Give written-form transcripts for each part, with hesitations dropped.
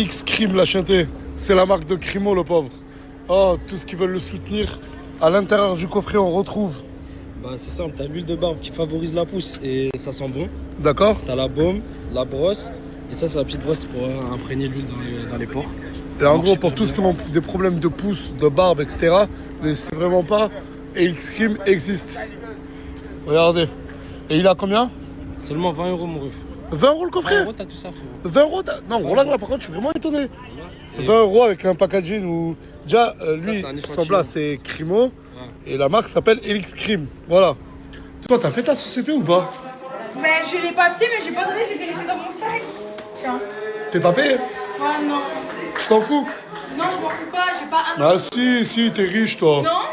Elix Crime, la chanté. C'est la marque de Crimo, le pauvre. Oh, tous qui veulent le soutenir. À l'intérieur du coffret, on retrouve. Bah, c'est simple, t'as l'huile de barbe qui favorise la pousse et ça sent bon. D'accord. T'as la baume, la brosse. Et ça, c'est la petite brosse pour imprégner l'huile dans les pores. Et en gros, pour tous qui ont des problèmes de pouce, de barbe, etc., n'hésitez vraiment pas. Elix Crime existe. Regardez. Et il a combien? Seulement 20 € mon ref. 20 € le coffret? 20 €, t'as tout ça, frérot. 20 €? Non, voilà, là, par contre, je suis vraiment étonné. 20 € avec un packaging où. Déjà, lui, son plat, c'est Crimo. Ouais. Et la marque s'appelle Elix Crime. Voilà. Toi, t'as fait ta société ou pas? Ben, j'ai les papiers, mais j'ai pas donné, je les ai laissés dans mon sac. Tiens. T'es pas payé? Ouais, non. Tu t'en fous? Non, je m'en fous pas, j'ai pas un. Ah, si, t'es riche, toi. Non?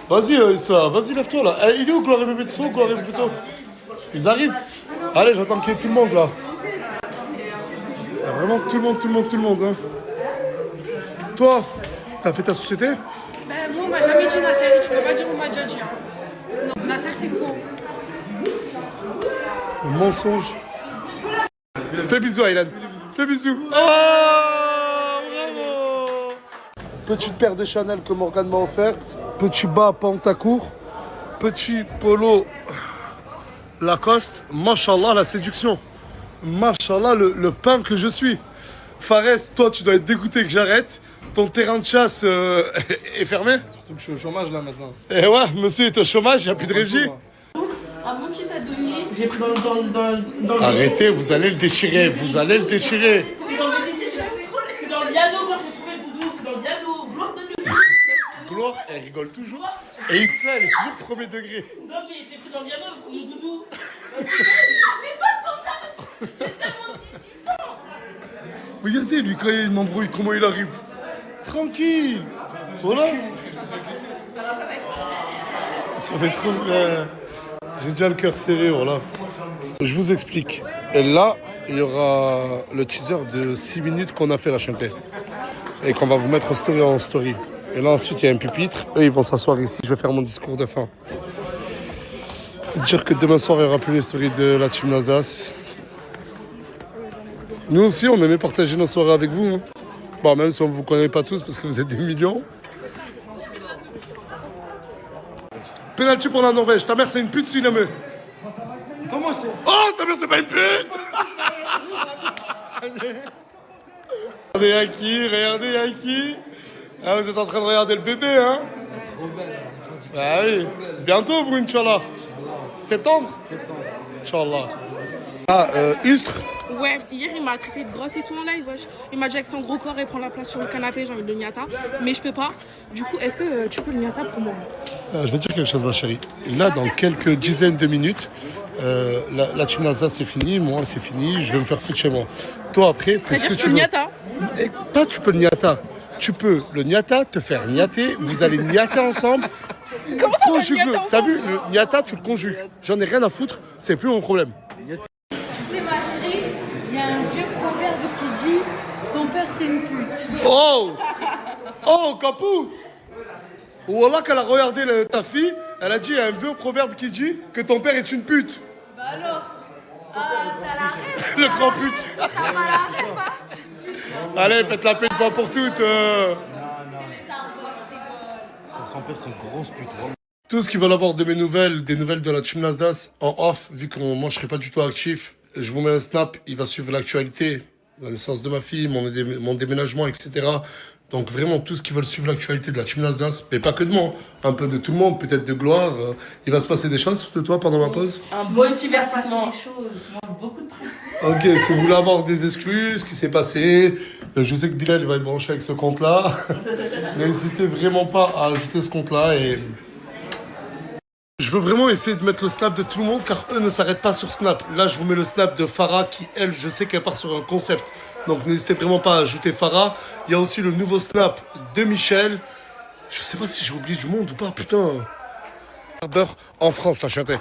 Vas-y, ça, vas-y, lève-toi là. Il est où Gloire et Bébé de Son, Gloire et plutôt? Ils arrivent. Allez, j'attends qu'il y ait tout le monde là. Il y a vraiment tout le monde. Hein. Toi, t'as fait ta société? Ben, moi, on m'a jamais dit Nasser, tu peux pas dire on m'a déjà dit. Hein. Non, Nasser, c'est faux. Un mensonge. Fais bisous, Aylan. Fais bisous. Oh, bravo. Petite paire de Chanel que Morgane m'a offerte. Petit bas Pantacourt. Petit polo Lacoste. Machallah, la séduction. Machallah, le pain que je suis. Fares, toi, tu dois être dégoûté que j'arrête. Ton terrain de chasse est fermé. Surtout que je suis au chômage là maintenant. Et ouais, monsieur est au chômage, il n'y a plus de régie. Ah bon, qui t'a donné? J'ai pris dans Arrêtez, vous allez le déchirer, vous allez le déchirer. C'est dans le piano quand j'ai trouvé le doudou, c'est dans le piano. Gloire de Dieu. Gloire, elle rigole toujours. Et Isla, elle est toujours premier degré. Non mais je l'ai pris dans le piano pour mon doudou. C'est pas ton âge. J'ai seulement 18 ans. Regardez, lui, quand il y a une embrouille, comment il arrive. Tranquille. Voilà. Ça fait trop... J'ai déjà le cœur serré, voilà. Je vous explique. Et là, il y aura le teaser de 6 minutes qu'on a fait la chanter. Et qu'on va vous mettre en story. Et là, ensuite, il y a un pupitre. Eux, ils vont s'asseoir ici. Je vais faire mon discours de fin. Dire que demain soir, il n'y aura plus les stories de la team Nasdaq. Nous aussi, on aimait partager nos soirées avec vous. Hein. Bon, même si on ne vous connaît pas tous parce que vous êtes des millions. Penalty pour la Norvège. Ta mère, c'est une pute s'il aimait. Comment c'est? Oh, ta mère, c'est pas une pute. Regardez Yaki. Ah, vous êtes en train de regarder le bébé, hein? Ah oui. Bientôt, vous, Inch'Allah. Septembre. Inch'Allah. Ah, Istres. Ouais, hier, il m'a traité de grosse et tout en live. Wesh. Il m'a dit avec son gros corps, il prend la place sur le canapé, j'ai envie de le niata. Mais je peux pas. Du coup, est-ce que tu peux le niata pour moi? Je vais te dire quelque chose, ma chérie. Là, dans quelques dizaines de minutes, la team Nasdaq, c'est fini. Moi, c'est fini. Je vais me faire foutre chez moi. Toi, après, fais ce que tu veux. Niata. Et pas tu peux le niata. Tu peux le niata, te faire niater. Vous allez niater ensemble. Comment ça, Conjugue-le. T'as vu, le niata, tu le conjugues. J'en ai rien à foutre. C'est plus mon problème. Tu sais, ma chérie, il y a un vieux proverbe qui dit ton père c'est une pute. Oh, Capou. Wallah, qu'elle a regardé ta fille, elle a dit, il y a un vieux proverbe qui dit que ton père est une pute. Bah alors, t'as la rêve. Le grand pute. T'as pas la rêve, hein. Allez, faites la paix une fois pour toutes. C'est les arbres, je rigole. Son père, c'est une grosse pute. Tous qui veulent avoir de mes nouvelles, des nouvelles de la team Nasdaq en off, vu que moi je serai pas du tout actif, je vous mets un snap, il va suivre l'actualité, la naissance de ma fille, mon déménagement, etc. Donc vraiment, tous qui veulent suivre l'actualité de la team Nasdaq, mais pas que de moi, un peu de tout le monde, peut-être de Gloire. Il va se passer des choses de toi pendant ma pause. Un bon divertissement. Beaucoup de trucs. Ok, si vous voulez avoir des excuses, ce qui s'est passé, je sais que Bilal il va être branché avec ce compte-là. N'hésitez vraiment pas à ajouter ce compte-là et... Je veux vraiment essayer de mettre le snap de tout le monde car eux ne s'arrêtent pas sur Snap. Là, je vous mets le snap de Farah qui, elle, je sais qu'elle part sur un concept. Donc n'hésitez vraiment pas à ajouter Farah. Il y a aussi le nouveau snap de Michel. Je sais pas si j'ai oublié du monde ou pas, putain. Beurre en France, la chanté.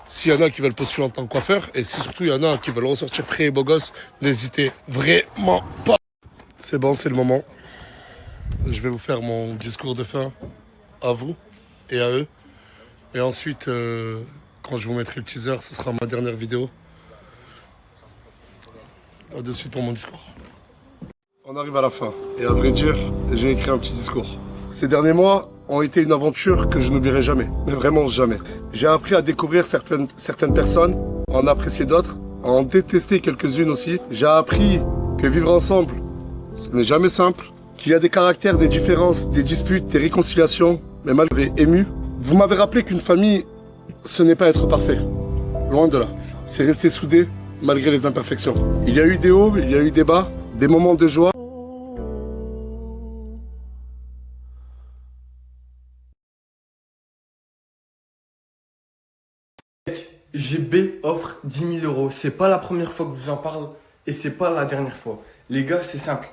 S'il y en a qui veulent postuler en tant que coiffeur et si surtout il y en a qui veulent ressortir frais et beau gosse, n'hésitez vraiment pas. C'est bon, c'est le moment. Je vais vous faire mon discours de fin à vous et à eux. Et ensuite, quand je vous mettrai le teaser, ce sera ma dernière vidéo. À de suite pour mon discours. On arrive à la fin. Et à vrai dire, j'ai écrit un petit discours. Ces derniers mois ont été une aventure que je n'oublierai jamais. Mais vraiment jamais. J'ai appris à découvrir certaines personnes, à en apprécier d'autres, à en détester quelques-unes aussi. J'ai appris que vivre ensemble, ce n'est jamais simple. Qu'il y a des caractères, des différences, des disputes, des réconciliations. Mais malgré ému, vous m'avez rappelé qu'une famille, ce n'est pas être parfait. Loin de là. C'est rester soudé malgré les imperfections. Il y a eu des hauts, il y a eu des bas, des moments de joie. GB offre 10 000 euros. C'est pas la première fois que je vous en parle et c'est pas la dernière fois. Les gars, c'est simple.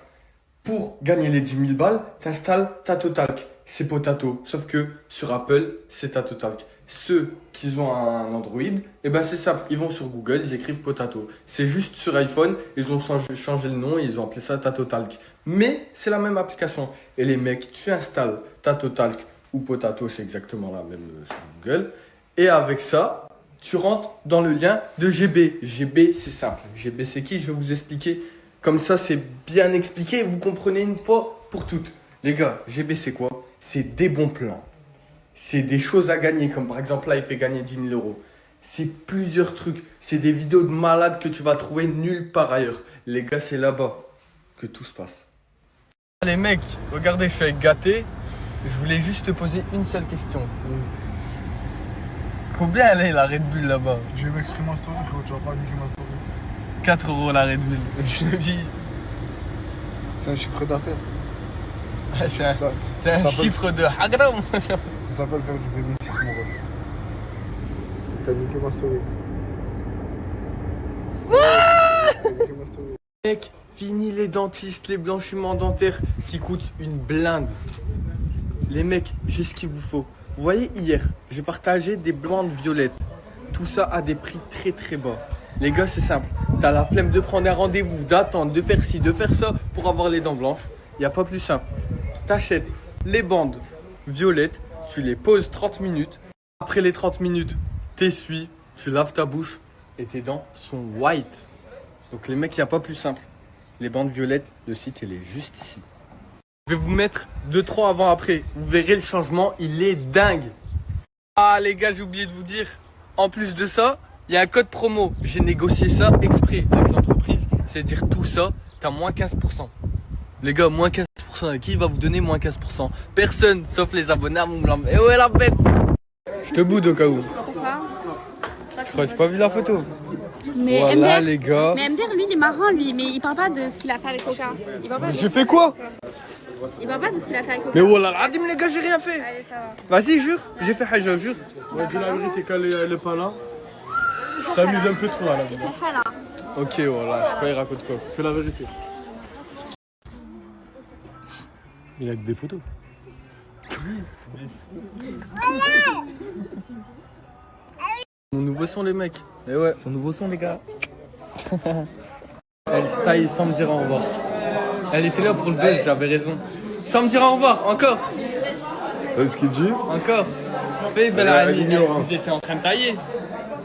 Pour gagner les 10 000 balles, t'installes Tatotalk. C'est Potato. Sauf que sur Apple, c'est Tatotalk. Ceux qui ont un Android, eh ben c'est simple. Ils vont sur Google, ils écrivent Potato. C'est juste sur iPhone, ils ont changé le nom et ils ont appelé ça Tatotalk. Mais c'est la même application. Et les mecs, tu installes Tatotalk ou Potato, c'est exactement la même sur Google. Et avec ça, tu rentres dans le lien de GB. GB, c'est simple. GB, c'est qui? Je vais vous expliquer. Comme ça, c'est bien expliqué. Vous comprenez une fois pour toutes. Les gars, GB, c'est quoi? C'est des bons plans. C'est des choses à gagner. Comme par exemple, là, il fait gagner 10 000 euros. C'est plusieurs trucs. C'est des vidéos de malades que tu vas trouver nulle part ailleurs. Les gars, c'est là-bas que tout se passe. Les mecs, regardez, je suis avec Gâté. Je voulais juste te poser une seule question. Combien elle est la Red Bull là-bas? Je vais m'exprimer en story, frérot, tu vas pas niquer ma story. 4 euros la Red Bull. Je le dis. C'est un chiffre d'affaires. C'est un s'appelle- chiffre de hagram. Ça s'appelle faire du bénéfice, mon ref. T'as niqué ma story. T'as niqué ma story. Mec, fini les dentistes, les blanchiments dentaires qui coûtent une blinde. Les mecs, j'ai ce qu'il vous faut. Vous voyez, hier, j'ai partagé des bandes violettes. Tout ça à des prix très très bas. Les gars, c'est simple. T'as la flemme de prendre un rendez-vous, d'attendre, de faire ci, de faire ça pour avoir les dents blanches. Il n'y a pas plus simple. T'achètes les bandes violettes, tu les poses 30 minutes. Après les 30 minutes, t'essuies, tu laves ta bouche et tes dents sont white. Donc les mecs, il n'y a pas plus simple. Les bandes violettes, le site, il est juste ici. Je vais vous mettre 2-3 avant-après. Vous verrez le changement, il est dingue. Ah les gars, j'ai oublié de vous dire. En plus de ça, il y a un code promo. J'ai négocié ça exprès avec l'entreprise. C'est-à-dire tout ça, t'as moins 15%. Les gars, moins 15%. Qui va vous donner moins 15%? Personne, sauf les abonnés à Moumlam. Et ouais la bête. Je te boude au cas où. Pourquoi? Je crois que j'ai pas vu la photo. Mais Voilà MDR, les gars. mais MDR, lui, il est marrant, lui, mais il parle pas de ce qu'il a fait avec Coca. Il parle pas de, J'ai fait quoi? il parle pas de ce qu'il a fait avec Coca. Mais voilà, l'adim les gars, j'ai rien fait. Allez, ça va. Vas-y, jure. J'ai fait Haja, jure. Ouais, dis la vérité, quand elle est pas là, tu t'amuses un peu trop à la Il vie. fait là. Ok, voilà, je sais pas, il raconte quoi. C'est la vérité. Il y a que des photos. Mon nouveau son, les mecs. Et ouais. Son nouveau son, les gars. Elle style sans me dire au revoir. Elle était là pour le buzz, j'avais raison. Sans me dire au revoir, encore. T'as ce qu'il dit? Encore. Fais belle année. Vous étiez en train de tailler.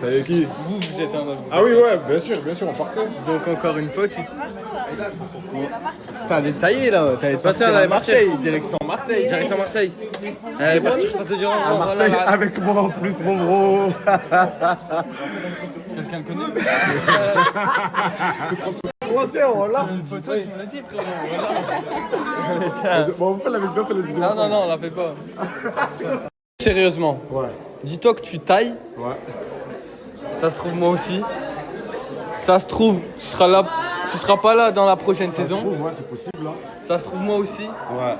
T'as avec qui? Vous êtes en Ah oui, ouais, bien sûr, on partait. Donc encore une fois, tu... T'as détaillé là, t'avais passé elle à allait Marseille, direction Marseille. Direction Marseille. Elle est partie sans te dire au revoir. À Marseille, avec moi en plus, mon bro. Quelqu'un le connaît? Comment c'est, on l'a? Toi, tu me l'as dit, frérot. Bon, on fait la vidéo, on fait la vidéo. Non, on la fait pas. Sérieusement, Ouais, dis-toi que tu tailles, ouais. ça se trouve moi aussi. Ça se trouve, tu seras là, tu seras pas là dans la prochaine saison. Ouais, c'est possible, là. Ça se trouve moi aussi. Ouais.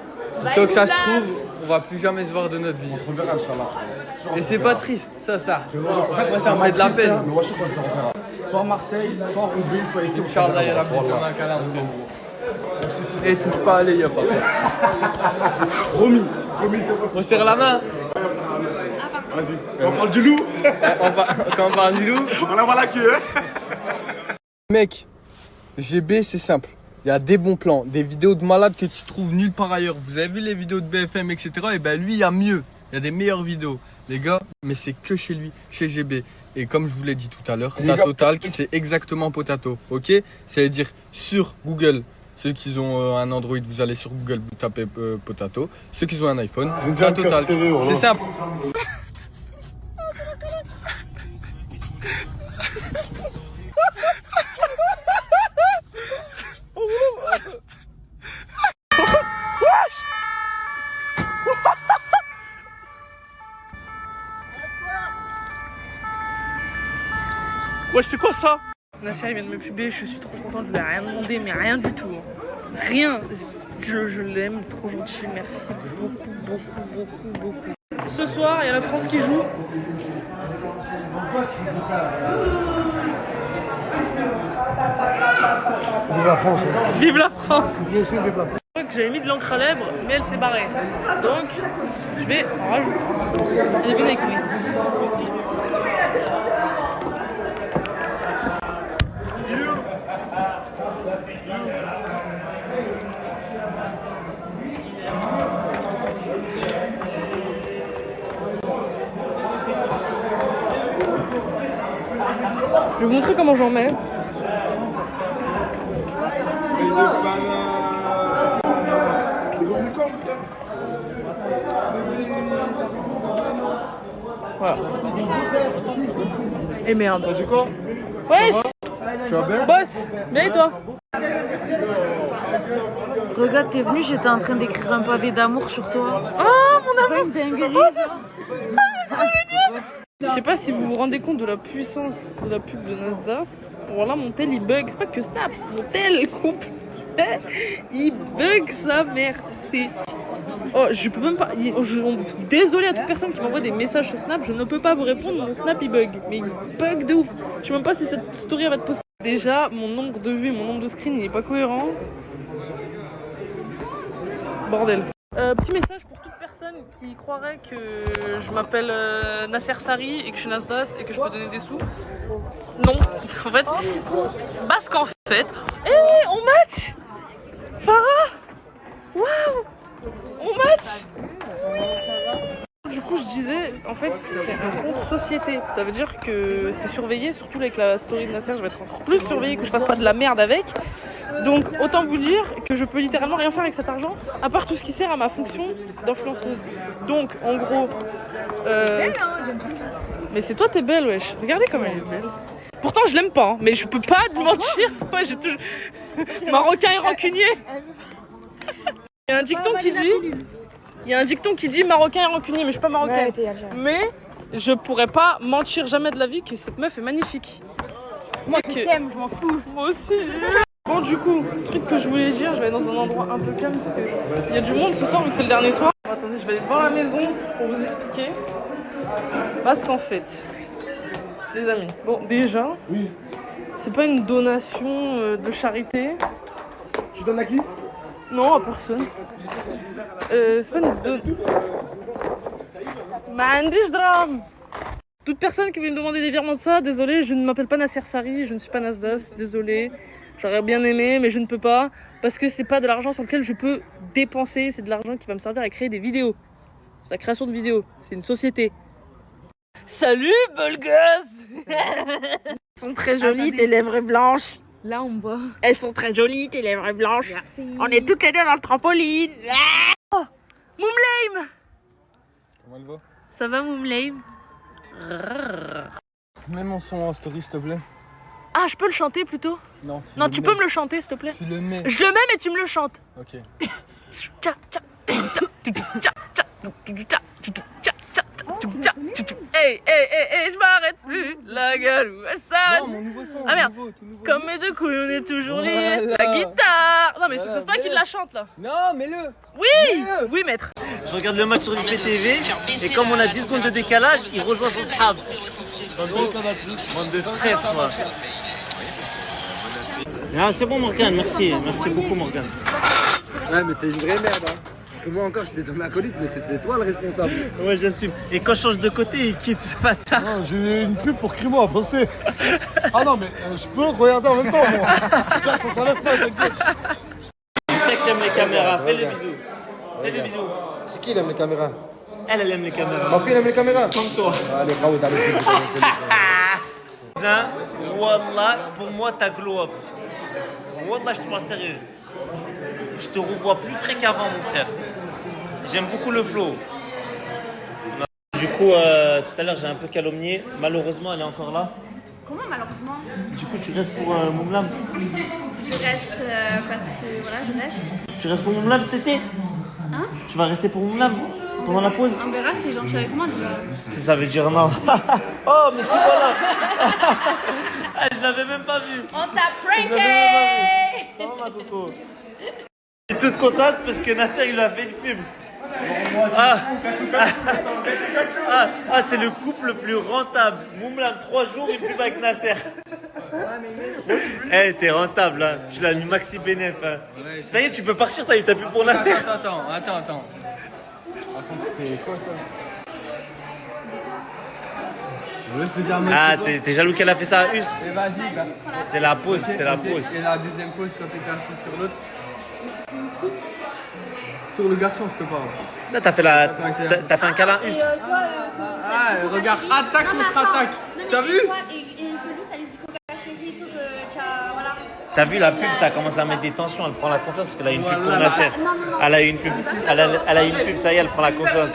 Dis-toi que ça se trouve, on va plus jamais se voir de notre vie. On se reverra, Inch'Allah. Et c'est pas triste, ça. En fait, Moi, ça me fait de la peine. Mais moi, je sais qu'on se reverra. Soit Marseille, soit Roubaix, soit ici. Inch'Allah, ya Rabbi, on a un câlin, frère. Et touche pas à l'œil, papa. Promis, c'est pas. On serre la main. Vas-y. On parle du loup. Quand on parle du loup. On envoie la queue, hein. Mec, GB, c'est simple. Il y a des bons plans, des vidéos de malades que tu trouves nulle part ailleurs. Vous avez vu les vidéos de BFM, etc. Et ben lui, il y a mieux. Il y a des meilleures vidéos. Les gars, mais c'est que chez lui, chez GB. Et comme je vous l'ai dit tout à l'heure, Tatotalk, c'est exactement Potato. Ok? C'est-à-dire sur Google, Ceux qui ont un Android, vous allez sur Google, vous tapez Potato. Ceux qui ont un iPhone, J'ai déjà Tato le cœur Talk. serré, voilà. C'est simple. Wesh, c'est quoi ça? Nasser il vient de me puber, je suis trop contente, je lui ai rien demandé, mais rien du tout. Rien. Je l'aime, trop gentil, merci beaucoup. Ce soir, il y a la France qui joue. Vive la France. Vive la France! Moi aussi, vive la France. J'avais mis de l'encre à lèvres, mais elle s'est barrée. Donc, je vais en rajouter. Allez, venez avec moi. Je vais vous montrer comment j'en mets. Voilà. Et merde. T'as dit quoi? Wesh! Tu vas bien? Boss! Bien et toi? Regarde, t'es venu, j'étais en train d'écrire un pavé d'amour sur toi. Oh mon C'est amour! pas une dinguerie, ça. Je sais pas si vous vous rendez compte de la puissance de la pub de Nasdaq. Voilà, mon tel il bug. C'est pas que Snap, mon tel complet il bug sa mère. C'est. Oh, je peux même pas. Désolé à toute personne qui m'envoie des messages sur Snap, je ne peux pas vous répondre. Mon Snap il bug. Mais il bug de ouf. Je sais même pas si cette story elle va te poster. Déjà, mon nombre de vues et mon nombre de screens il est pas cohérent. Bordel. Petit message pour toute personne qui croirait que je m'appelle Nasser Sari et que je suis Nasdas et que je peux donner des sous. Non, en fait, parce qu'en fait, on match. Farah, waouh, on match. Oui. Du coup, je disais, en fait, c'est un compte société. Ça veut dire que c'est surveillé, surtout avec la story de Nasser, je vais être encore plus surveillée, que je fasse pas de la merde avec. Donc autant vous dire que je peux littéralement rien faire avec cet argent, à part tout ce qui sert à ma fonction d'influenceuse. Donc en gros... Mais c'est toi t'es belle wesh, regardez comme elle est belle. Pourtant je l'aime pas, hein, mais je peux pas te mentir. Moi j'ai toujours... Marocain et rancunier. Il y a un dicton qui dit... Il y a un dicton qui dit Marocain et rancunier, mais je suis pas marocaine. Mais je pourrais pas mentir jamais de la vie que cette meuf est magnifique. Moi je t'aime, je m'en fous. Moi aussi. Bon du coup, truc que je voulais dire, je vais aller dans un endroit un peu calme parce qu'il y a du monde ce soir vu que c'est le dernier soir. Attendez, je vais aller devant la maison pour vous expliquer. Parce qu'en fait, les amis, bon déjà, c'est pas une donation de charité. Tu donnes à qui? Non, à personne. C'est pas une donation. Mandish drame. Toute personne qui veut me demander des virements de ça, désolé, je ne m'appelle pas Nasser Sari, je ne suis pas Nasdas, désolé. J'aurais bien aimé, mais je ne peux pas, parce que c'est pas de l'argent sur lequel je peux dépenser, c'est de l'argent qui va me servir à créer des vidéos. C'est la création de vidéos, c'est une société. Salut, belle gosse. Elles sont très jolies, tes lèvres blanches. Là on voit. Elles sont très jolies, tes lèvres blanches. Merci. On est toutes les deux dans le trampoline. Oh, Moumleim. Comment elle va? Ça va, Moumleim? Mets mon son en story, s'il te plaît. Ah, je peux le chanter plutôt? Non, Tu peux me le chanter, s'il te plaît? Tu le mets. Je le mets, mais tu me le chantes. Ok. Hey, je m'arrête plus. La galou, elle s'arrête. Non, mon nouveau son. Ah merde. tout nouveau. Comme mes deux couilles, on est toujours liés. Voilà. La guitare. Non, mais Voilà, c'est toi qui mets-le. la chante là. Non, mets-le. Oui, oui, maître. Je regarde le match sur l'IPTV et comme on a 10 secondes de décalage, il rejoint son sahab. Bande de traîtres, moi. Ah, c'est bon, Morgane, merci. Merci beaucoup, Morgane. Ouais, mais t'es une vraie merde, hein. Parce que moi encore, j'étais ton acolyte, mais c'était toi le responsable. Ouais, j'assume. Et quand je change de côté, il quitte ce bâtard. Non, j'ai une pub pour Crimo à poster. Ah non, mais je peux regarder en même temps, moi. Tiens, ça s'enlève pas, t'inquiète. Je sais que t'aimes les caméras. Fais le bisou. Fais le bisou. C'est qui, il aime les caméras? Elle aime les caméras. Ma fille, elle aime les caméras? Comme toi. Allez, bravo, t'as Wallah, pour moi, t'as glow up. Wallah, je te parle sérieux. Je te revois plus frais qu'avant, mon frère. J'aime beaucoup le flow. Du coup, tout à l'heure, j'ai un peu calomnié. Malheureusement, elle est encore là. Comment malheureusement? Du coup, tu restes pour Moumlam? Je reste parce que voilà, je reste. Tu restes pour Moumlam cet été? Hein? Tu vas rester pour Moumlam pendant la pause? On verra si j'en suis avec moi déjà. Ça veut dire non. Oh, mais tu vois là. Ah, je l'avais même pas vu. On t'a pranké! Ça va, ma coco? Je suis toute contente parce que Nasser, il lui a fait une pub. C'est le couple le plus rentable. Moumlam, 3 jours, une pub avec Nasser. Eh, t'es rentable, hein. Tu l'as mis maxi bénéf. Hein. Ça y est, tu peux partir, t'as eu ta pub pour Nasser. Attends. Par contre, c'est quoi ça? T'es jaloux qu'elle a fait ça à Us? Mais vas-y, bah. C'était la pause. Et la deuxième pause quand t'étais assis sur l'autre. Sur le garçon, s'il te plaît. Là, t'as fait un câlin Us. Regarde, attaque contre attaque. T'as vu? Et que lui, ça lui dit coca chérie et tout, voilà. T'as vu la pub, ça commence à mettre des tensions, elle prend la confiance parce qu'elle a une pub pour Nasser. Non. Elle a eu une pub, elle a une pub, ça y est, elle prend la confiance.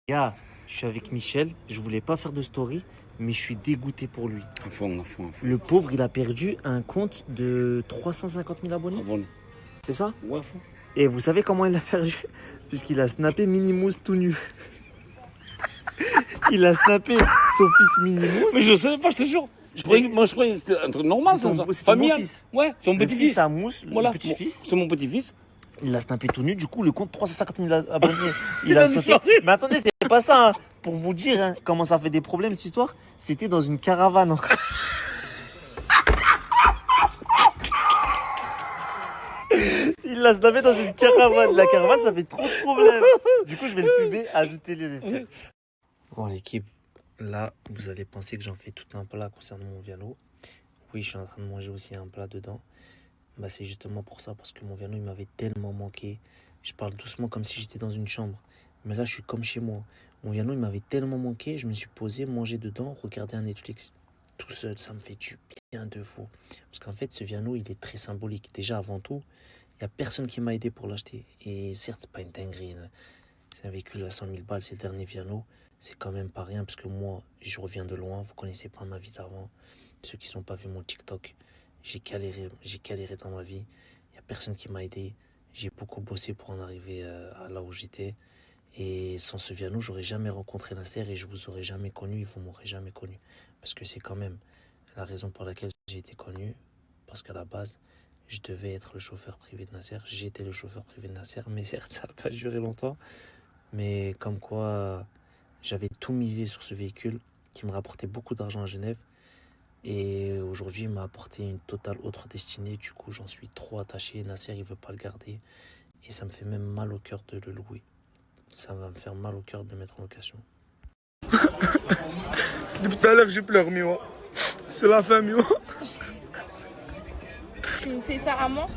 Gars, je suis avec Michel, je voulais pas faire de story, mais je suis dégoûté pour lui. À fond. Le pauvre, il a perdu un compte de 350 000 abonnés. Bon. C'est ça? Ouais, à fond. Et vous savez comment il l'a perdu? Puisqu'il a snappé Minimous tout nu. Il a snappé son fils Minimous. Mais je savais pas, je te jure. Je croyais que c'était un truc normal, ça. C'est ton beau-fils. Ouais, c'est mon petit-fils. C'est à Mousse, le petit-fils. C'est mon petit-fils. Il l'a snappé tout nu, du coup, le compte 350 000 abonnés. Il a sauté. Mais attendez, c'est pas ça. Hein. Pour vous dire hein, comment ça fait des problèmes, cette histoire, c'était dans une caravane encore. Il l'a snappé dans une caravane. La caravane, ça fait trop de problèmes. Du coup, je vais le puber, ajouter les effets. Bon, l'équipe, là, vous allez penser que j'en fais tout un plat concernant mon viano. Oui, je suis en train de manger aussi un plat dedans. Bah, c'est justement pour ça, parce que mon viano, il m'avait tellement manqué. Je parle doucement comme si j'étais dans une chambre. Mais là, je suis comme chez moi. Mon viano, il m'avait tellement manqué, je me suis posé, manger dedans, regarder un Netflix. Tout seul, ça me fait du bien de fou. Parce qu'en fait, ce viano, il est très symbolique. Déjà, avant tout, il n'y a personne qui m'a aidé pour l'acheter. Et certes, c'est pas une dinguerie. Hein. C'est un véhicule à 100 000 balles, c'est le dernier viano. C'est quand même pas rien, parce que moi, je reviens de loin. Vous connaissez pas ma vie d'avant. Ceux qui n'ont pas vu mon TikTok, j'ai galéré dans ma vie. Il n'y a personne qui m'a aidé. J'ai beaucoup bossé pour en arriver à là où j'étais. Et sans ce viano, j'aurais jamais rencontré Nasser et je vous aurais jamais connu, et vous m'aurez jamais connu. Parce que c'est quand même la raison pour laquelle j'ai été connu. Parce qu'à la base, je devais être le chauffeur privé de Nasser. J'étais le chauffeur privé de Nasser, mais certes, ça n'a pas duré longtemps. Mais comme quoi, j'avais tout misé sur ce véhicule qui me rapportait beaucoup d'argent à Genève. Et aujourd'hui, il m'a apporté une totale autre destinée. Du coup, j'en suis trop attaché. Nasser, il veut pas le garder. Et ça me fait même mal au cœur de le louer. Ça va me faire mal au cœur de le mettre en location. Depuis tout à l'heure, je pleure, Miwa. C'est la fin, Miwa. Tu me fais ça à moi?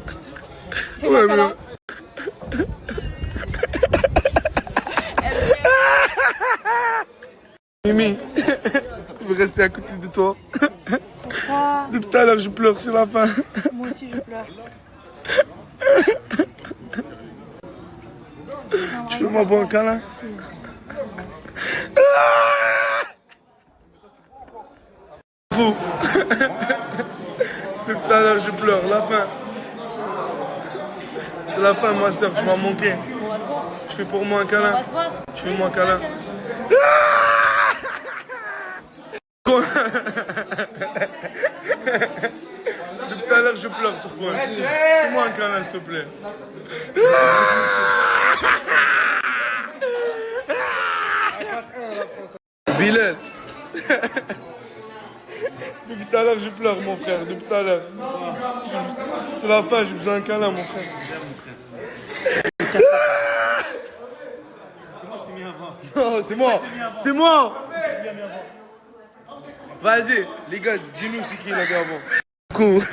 Ouais, Miwa. Mimi, je veux rester à côté de toi. Pourquoi? Depuis tout à l'heure, je pleure, c'est la fin. Moi aussi, je pleure. Tu fais moi bon câlin? Fou. Depuis tout à l'heure, je pleure, la fin. C'est la fin, ma soeur, tu m'as manqué. Tu fais pour moi un câlin? Tu fais moi un câlin? Depuis tout à l'heure, je pleure sur quoi? Fais-moi un câlin, s'il te plaît. Bilal. Depuis tout à l'heure, je pleure, mon frère. Depuis tout à l'heure. C'est la fin, j'ai besoin d'un câlin, mon frère. C'est moi, je t'ai mis avant. Non, c'est moi. C'est moi. Vas-y, les gars, dis-nous c'est qui là avant. Coucou.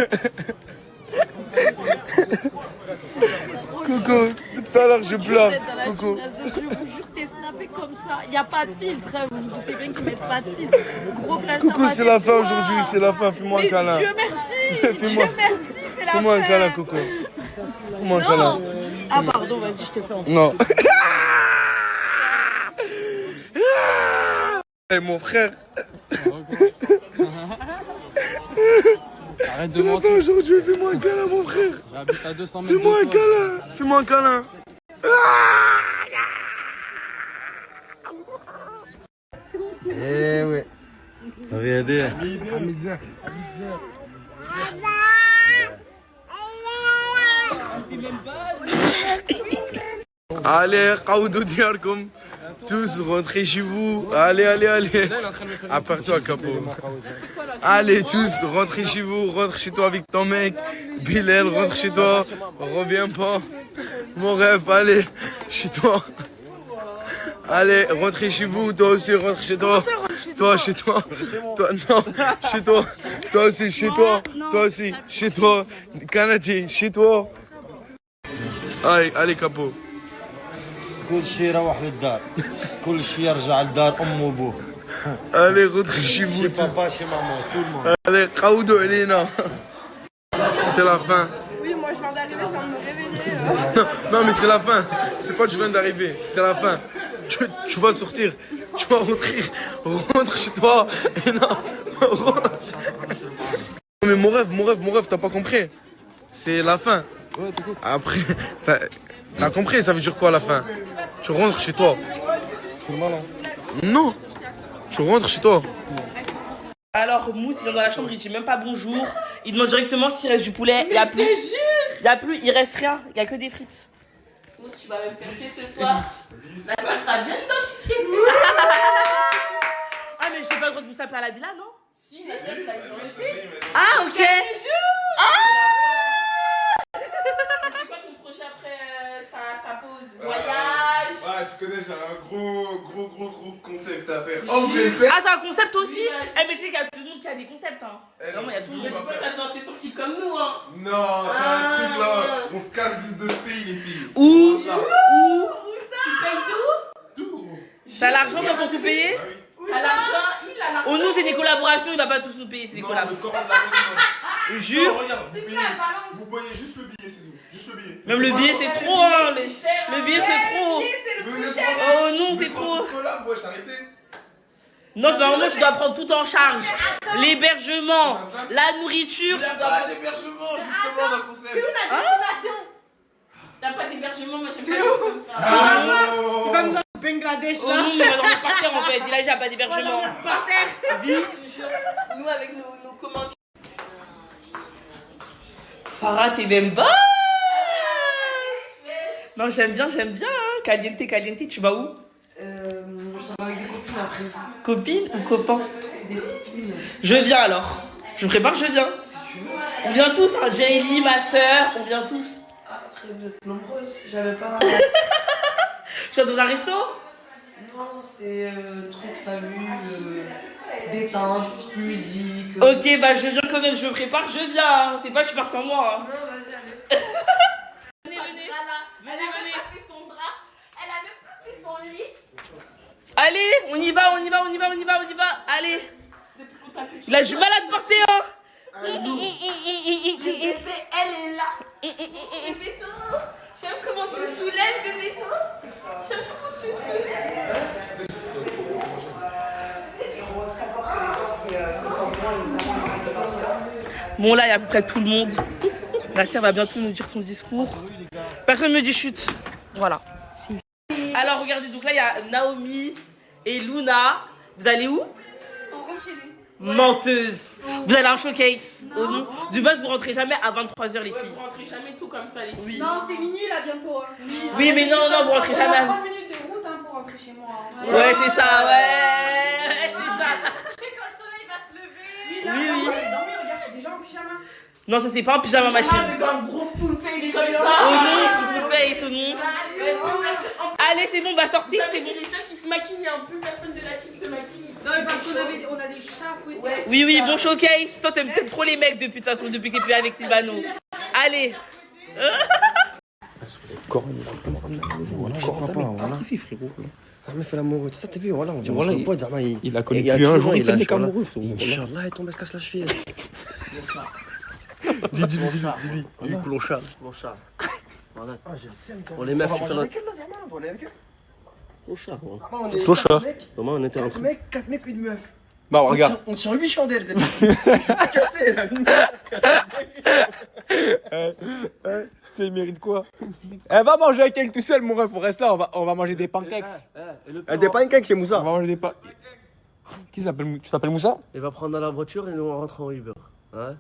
Coucou. Depuis tout à l'heure, je pleure. Coucou. Je vous jure, t'es snappé comme ça. Il n'y a pas de filtre. Hein. Vous vous doutez bien qu'ils mettent pas de filtre. Gros flash. Coucou, c'est la fin aujourd'hui, c'est la fin. Fais-moi un câlin. Dieu merci. Fais-moi Dieu merci, c'est la fin. Fais-moi un câlin, Coco. Fais-moi un câlin. Ah, pardon, vas-y, je te fais en Non. Eh, mon frère. Arrête C'est de la fin mentir. aujourd'hui, fais-moi un câlin, mon frère. J'habite à 200 mètres. Fais-moi un de toi. câlin. Fais-moi un câlin. Eh ouais. Regardez. Allez, Qaoudou Diarkoum. Tous rentrez chez vous. Allez, allez, allez. À part toi, Capo. Allez, tous, rentrez chez vous. Rentre chez toi avec ton mec. Bilal, rentre chez toi. Reviens pas. Mon rêve, allez, chez toi. Allez, rentrez chez vous. Toi aussi, rentre chez toi. Toi, chez toi. Toi, non, chez toi. Toi aussi, chez toi. Toi aussi, chez toi. Kanati, chez toi. Allez, allez, Capo. كل شيء روح للدار كل شيء يرجع لدار امه وابوه Allez, rentrez chez vous. chez papa chez maman tout le monde. Allez, Qaoudou Elena. C'est la fin. Oui, moi je viens d'arriver, je viens de me réveiller. Non, mais c'est la fin. C'est pas tu viens d'arriver. C'est la fin. Tu vas sortir. Tu vas rentrer. Rentre chez toi. Et non. Rentre. Mais mon rêve, t'as pas compris. C'est la fin. Après, t'as compris, ça veut dire quoi la fin? Tu rentres chez toi. Non. Tu rentres chez toi. Alors, Mousse, il est dans la chambre, il dit même pas bonjour. Il demande directement s'il reste du poulet. Il y a plus. Il y a plus, il reste rien. Il y a que des frites. Mousse, tu vas même percer ce soir. La soeur t'a bien identifié. Ah, mais j'ai pas le droit de vous taper à la villa, non? Si, la soeur, il a identifié. Ah, ok. C'est quoi ton projet après sa pause? Voyage? Ouais, tu connais, j'ai un gros concept à faire. Ah, t'as un concept toi aussi? Eh, mais tu sais qu'il y a tout le monde qui a des concepts, hein. Vraiment, il y a tout le monde. Mais tu peux ça danser sur qui comme nous, hein. Non, c'est un truc là. On se casse juste de ce pays, les filles. Où? Là. Où ça? Tu payes tout? Tout. T'as l'argent toi pour tout payer? T'as l'argent? Il a l'argent. Oh, nous, c'est des collaborations, il va pas tous nous payer, c'est des collaborations. Jure. Non, regarde, vous payez juste le billet, c'est tout. Juste le billet. Même le billet, c'est trop, hein. Le billet, c'est trop. Oh non, c'est trop. Collab, wesh, arrêtez. Non, normalement, tu dois prendre tout en charge. L'hébergement, la nourriture. Il n'y a pas d'hébergement, justement, dans le concept. C'est où la destination? T'as pas d'hébergement, moi, j'aime pas comme ça. Il va nous emmener au Bangladesh Oh là. non, mais on va dormir par terre en fait. Il a déjà pas d'hébergement. Par terre. Nous, avec nos commandes. Farah, t'es même bonne. Non, j'aime bien, hein. Caliente, tu vas où? Je vais avec des copines après. Copine ou copain? Des copines. Je viens alors. Je me prépare, je viens. Si tu veux. On vient tous, hein. Jaylee, ma soeur, on vient tous. Après, vous êtes nombreuses. J'avais pas. Je suis dans un resto? Non, c'est trop que t'as vu. Détente, petite musique. Ok, bah je viens quand même, je me prépare, je viens. Hein. C'est pas, je pars sans moi. Hein. Non, vas-y, allez. Venez. Elle a même pas fait son drap. Elle a même pas fait son lit. Allez, on y va. Allez. Il a du mal à te porter, hein. Bébé, elle est là. Bébé, toi. J'aime comment tu me soulèves, bébé, toi. J'aime comment tu me soulèves. Bon, là, il y a à peu près tout le monde. La sœur va bientôt nous dire son discours. Personne ne me dit chute. Voilà. Alors, regardez, donc là, il y a Naomi et Luna. Vous allez où? On rentre chez nous. Menteuse. Vous allez à un showcase. Oh non. Du base, vous rentrez jamais à 23h, les filles. Vous rentrez jamais tout comme ça, les filles. Non, c'est minuit là bientôt. Hein. Oui, mais non, vous rentrez On jamais. a 30 minutes de route hein, pour rentrer chez moi. Hein. Ouais, c'est ça, ouais. C'est ça. Tu sais, quand le soleil va se lever. Oui. On va aller dormir, regarde, je suis déjà en pyjama. Non, ça c'est pas un pyjama, ma chérie. Avec un gros full face comme Oh ça. non, tu fais face, oh non. Allez, c'est bon, va sortir, c'est bon. C'est les seuls qui se maquillent, il y a plus personne de la team se maquille. Non, mais parce qu'on a des chats fouettés. Ouais, Oui, bon showcase. Toi, t'aimes trop les mecs depuis, de toute façon, depuis que t'es plus avec Sylvano. Allez. Coran, il a vraiment ramené à la maison. Voilà, je comprends pas. Voilà. Qu'est-ce qu'il fait, frérot? Ah, mais fais l'amoureux. Ça, t'as vu, voilà, on vient Voilà, de pote, Zama. Il a connu depuis un jour, il fait le mec amoureux, frérot. Inch'Allah, il tombe, elle se casse la cheville. Dis-lui, clochard. Clochard. Voilà. Ah, j'ai le seum quand Bon, les meufs, tu fais la. avec elle là, Zerman, on doit aller avec elle. Clochard, ouais. Ah, on est Clochard. 4 mecs, Comment on était en 4 train. mecs, 4 mecs, une meuf. Bah, regarde. On tient 8 chandelles, c'est tout. Je vais te casser là. Il mérite quoi? Elle va manger avec elle tout seul, mon ref. On reste là, on va manger des pancakes. Des pancakes chez Moussa. On va manger des pancakes. Qui s'appelle? Tu t'appelles Moussa? Il va prendre dans la voiture et nous on rentre en Uber. Ouais.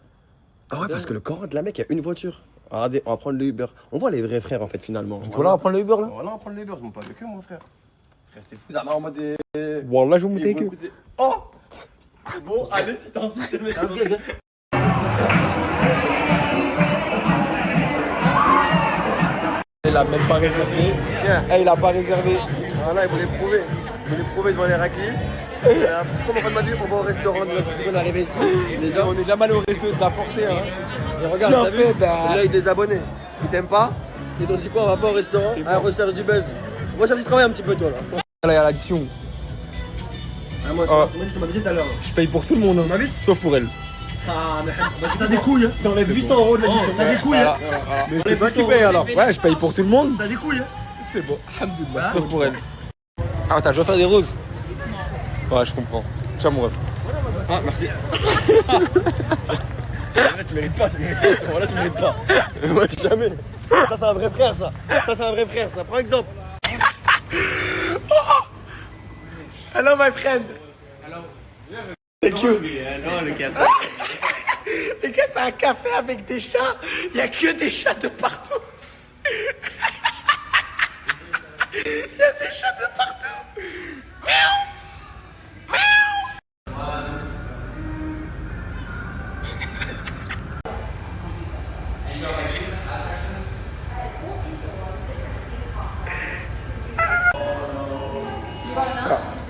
Ah ouais, parce que le Coran de la mec, il y a une voiture. Regardez, on va prendre le Uber. On voit les vrais frères en fait finalement. Voilà, on va prendre le Uber là. Voilà, on va prendre le Uber. Je monte pas avec eux, mon frère. Frère, t'es fou. Ça m'a en mode des. Wallah, je vais monter avec eux. Oh! C'est bon, allez, si t'insistes, le mec. Il a même pas réservé. Eh, il a pas réservé. Voilà, il voulait prouver. Il voulait prouver devant les raclis. Après, mon frère m'a dit on va au restaurant, déjà on est arrivé ici. Déjà. On est jamais allé au resto, il a forcé. Hein. Et regarde, Qui en t'as vu fait, bah- l'œil des abonnés. Ils t'aiment pas. Ils ont dit quoi, on va pas au restaurant. Ah, recherche du buzz. Recherche du travail un petit peu, toi là. Là, il y a l'addition. Ah, moi, Ah. tu m'as dit tout à l'heure. Je paye pour tout le monde, hein. Sauf pour elle. Ah, mais bah, t'as des couilles, hein. T'enlèves 800 € de l'addition. T'as des couilles, hein. Mais c'est toi qui paye alors. Ouais, je paye pour tout le monde. T'as des couilles, hein. C'est bon, alhamdoulilah, sauf pour elle. Ah, t'as déjà fait des roses? Ouais, je comprends. Tiens, mon ref. Ah, merci. Là, tu mérites pas, Voilà, tu mérites pas. Moi, jamais. Ça, c'est un vrai frère, ça. Ça, c'est un vrai frère, ça. Prends exemple. Hello, my friend. Thank you. Les gars, c'est un café avec des chats. Il y a que des chats de partout. Il y a des chats de partout. Miaou.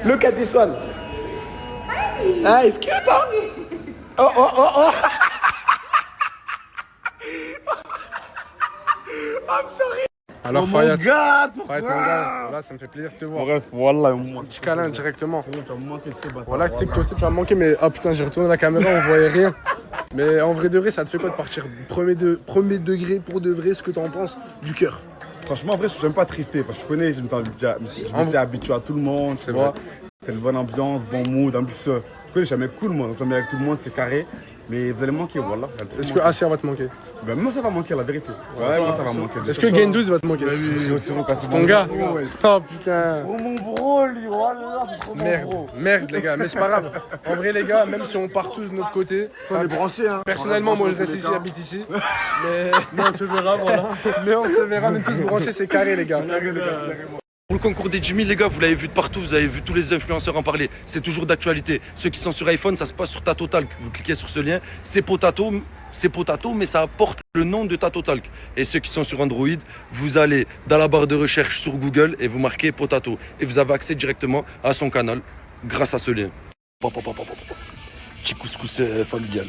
Look at this one. Ah, it's cute, hein? Oh, oh, oh, oh. I'm sorry. Alors, Fayat, mon gars, voilà, ça me fait plaisir de te voir. Bref, voilà, Petit câlin directement. Voilà, tu sais que toi aussi tu vas me manquer, mais ah putain, j'ai retourné la caméra, on voyait rien. Mais en vrai de vrai, ça te fait quoi de partir premier degré pour de vrai, ce que t'en penses, du cœur? Franchement, en vrai, je suis même pas tristé parce que je connais, je m'étais habitué à tout le monde, tu vois. C'était une bonne ambiance, bon mood, en plus, tu connais, jamais cool, moi. J'aime avec tout le monde, c'est carré. Mais vous allez manquer, voilà. Est-ce que Assia va te manquer? Ben, moi, ça va manquer, la vérité. Ouais, moi, ça va manquer. Est-ce que Gendouzi va te manquer? C'est ton gars? Oh putain. Oh mon bro, lui, voilà, c'est trop Merde, merde les gars, mais c'est pas grave. En vrai les gars, même si on part tous de notre côté, on est branchés, hein. Personnellement, moi je reste ici, j'habite ici. Mais on se verra, voilà. Mais on se verra, même tous branchés, c'est carré les gars. Pour le concours des 10 000, les gars, vous l'avez vu de partout, vous avez vu tous les influenceurs en parler. C'est toujours d'actualité. Ceux qui sont sur iPhone, ça se passe sur Tatotalk. Vous cliquez sur ce lien, c'est Potato, mais ça apporte le nom de Tatotalk. Et ceux qui sont sur Android, vous allez dans la barre de recherche sur Google et vous marquez Potato. Et vous avez accès directement à son canal grâce à ce lien. Petit couscous familial.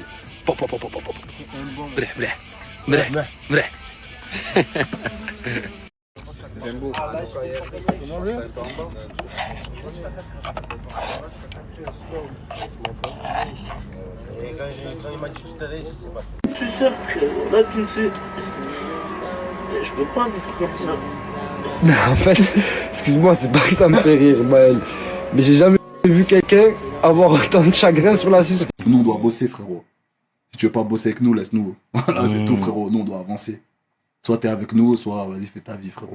Jumbo. Tu sais, frère, là tu le sais. Je peux pas vous faire comme ça. Mais en fait, excuse-moi, c'est pas que ça me fait rire, Maël. Mais j'ai jamais vu quelqu'un avoir autant de chagrin sur la suce. Nous, on doit bosser, frérot. Si tu veux pas bosser avec nous, laisse-nous. Voilà, c'est tout, frérot. Nous, on doit avancer. Soit t'es avec nous, soit vas-y, fais ta vie, frérot.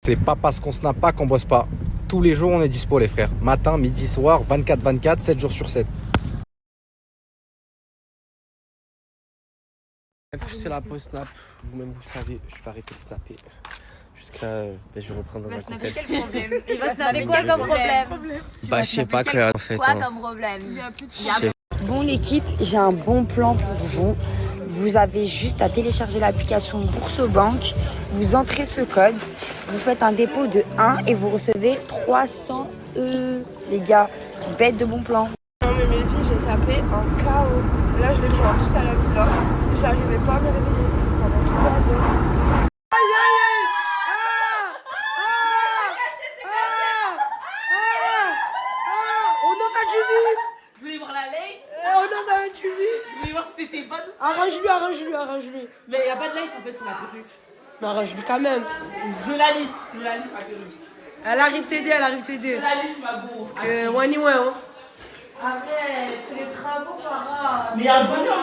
C'est pas parce qu'on snap pas qu'on bosse pas. Tous les jours, on est dispo, les frères. Matin, midi, soir, 24/24, 7 jours sur 7. C'est la pause snap. Vous-même, vous savez, je vais arrêter de snapper. Jusqu'à. Je vais reprendre dans un concept. Quel problème? Il va snapper quoi comme problème? Bah, je sais pas quoi, en fait. Quoi comme problème? Bon, l'équipe, j'ai un bon plan pour vous. Vous avez juste à télécharger l'application Boursobank, vous entrez ce code, vous faites un dépôt de 1 et vous recevez 300 €. Les gars, bête de bon plan. Non mais mes filles, j'ai tapé un KO. Là, je les rejoins tous à la villa. J'arrivais pas à me réveiller pendant 3 heures. Aïe aïe aïe! On entend du bis! Je voulais voir la lace. On entend du bis! c'était pas de... Arrange-lui. Mais y a pas de lace en fait sur la perruque. Mais arrange-lui quand même. Je la lisse ma perruque. Elle arrive t'aider. Je la lisse ma bourre. Parce que, ouais, hein. Arrête, c'est les travaux, Farah. Mais il y a un bonheur